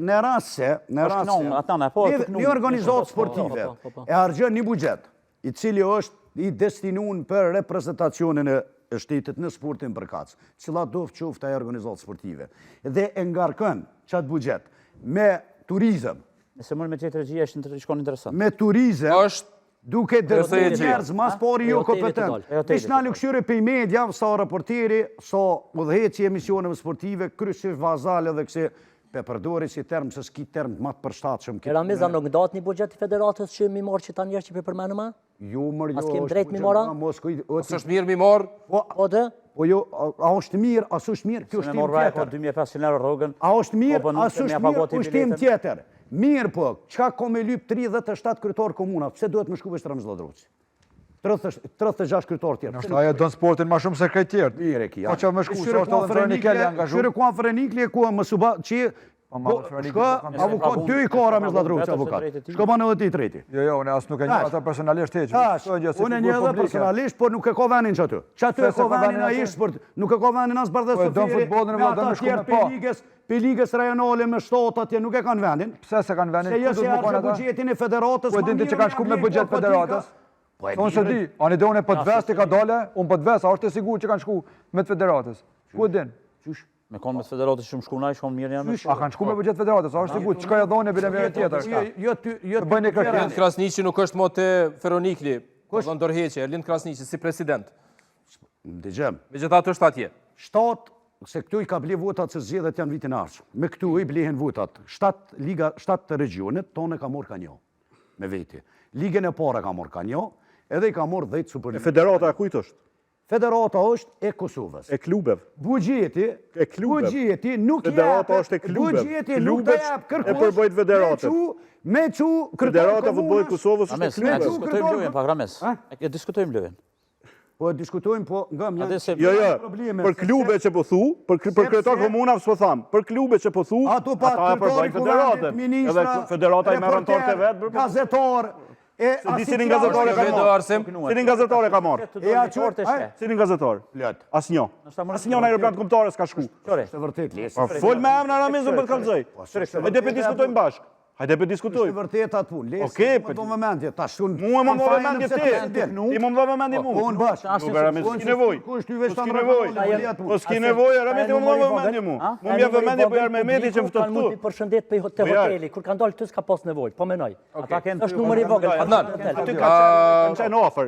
në rast se një organizatë sportive e harxhon një buxhet i cili është i destinuar për reprezentacionin e shtetit në sportin përkatës, cila do qoftë ajo organizatë sportive, dhe e ngarkon çat buxhet me turizëm. Nëse mund me gjetë regjia është shkon interesant. Me turizëm duke dërtuar njerëz mas pari jo kompetent. Ish na lëksyre pe media, sa raporteri, sa udhëheci emisioneve sportive, kryesisht vazale dhe kse pe përdori si term se s'ki term më të përshtatshëm. Ramiza nuk ndat një buxhet i federatës që mi marr që tani që përmendëm më? Jo, jo. As kem drejt mi marr? Është mirë mi marr? Po dhe? Po jo, a është mirë, as është mirë, kjo është tim tjetër. 2500 euro rrogën. A është mirë, as është mirë, është tim tjetër. Mirë po, çka ka me lyp 37 kryetar komuna, pse duhet më shku veç Ramazan Ladroçi? 36 kryetar tjerë. Nështë ajo don sportin më shumë se krejt tjerë. Mire ki. Po që më shku, se është edhe Frenikeli angazhu. Shyre ku Frenikeli ku më suba që shko avokat 2 kora me Ladroçi avokat. Shko banë edhe ti treti. Jo, unë as nuk e njeh ata personalisht heq. Unë e njeh edhe personalisht, por nuk e ka vënin çatu. Çatu e ka vënin ai sport, nuk e ka vënin as Bardhë Sofia. Po don futbollin e vëllai më shkon pa. Pe ligës rajonale me shtatë atje nuk e kanë vendin. Pse se kanë vendin? Se jo se harxhë buxhetin e federatës. Po dinte që kanë shku me buxhet federatës. Unë se di, ani do unë po të vest i ka dale, unë po të vest, a është e sigurt që kanë shku me të federatës? Ku e din? Qysh? Me kanë me të federatës shumë shkunaj, shumë mirë janë. A kanë shku me buxhet federatës, a është sigurt? Çka ja dhonë bilemere tjetër? Jo bëjnë kërkesë. Erlind Krasniqi nuk është më te Feronikli, do ndorheqe, Erlind Krasniqi si president. Dëgjëm. Megjithatë është atje. Shtat se këtu i ka ble votat se zgjedhjet janë vitin ardhshëm. Me këtu i blehen votat. 7 regionet tonë ka marrë kanjo me veti. Ligën e parë ka marrë kanjo, edhe i ka marrë 10 Superligë. Federata kujt është? Federata është e Kosovës. E klubeve. Buxheti nuk Federata është e klubeve. Buxheti nuk të jap kërkues. E përbëjt federatën. Me çu Federata futbollit Kosovës është e klubeve. Diskutojmë lojën, pa Rames. E diskutojmë lojën. Po diskutojmë, po nga më Jo, për klube që po thu, për kryetar komunave s'po tham, për klube që po thu, ato pa përbëjnë federatën. Edhe federata i merr tortë e vet. Gazetar Cilin gazetar e ka marrë? Cilin gazetar e ka marrë? Cilin gazetar? Asnjë. Asnjë në aeroplan kombëtar s'ka shku. Është vërtet. Fol me emrin Ramizën për të kallëzoj. Hajde pe diskutojmë bashkë. Hajde pe diskutojmë. Është vërtet atë punë. Okej, po do vëmendje tash unë. Mua më do vëmendje ti. Ti më do vëmendje mua. Po unë bash. Nuk Ramizë s'ki nevojë. Kush ty veç ta Po s'ki nevojë, Ramizë më do vëmendje mua. Mu më vëmendje po Mehmeti që fton këtu. Mund të përshëndet pe hoteli, kur kanë dalë këtu s'ka pas nevojë, po menoj. Ata kanë është numri i vogël. Aty ka çajin ofër.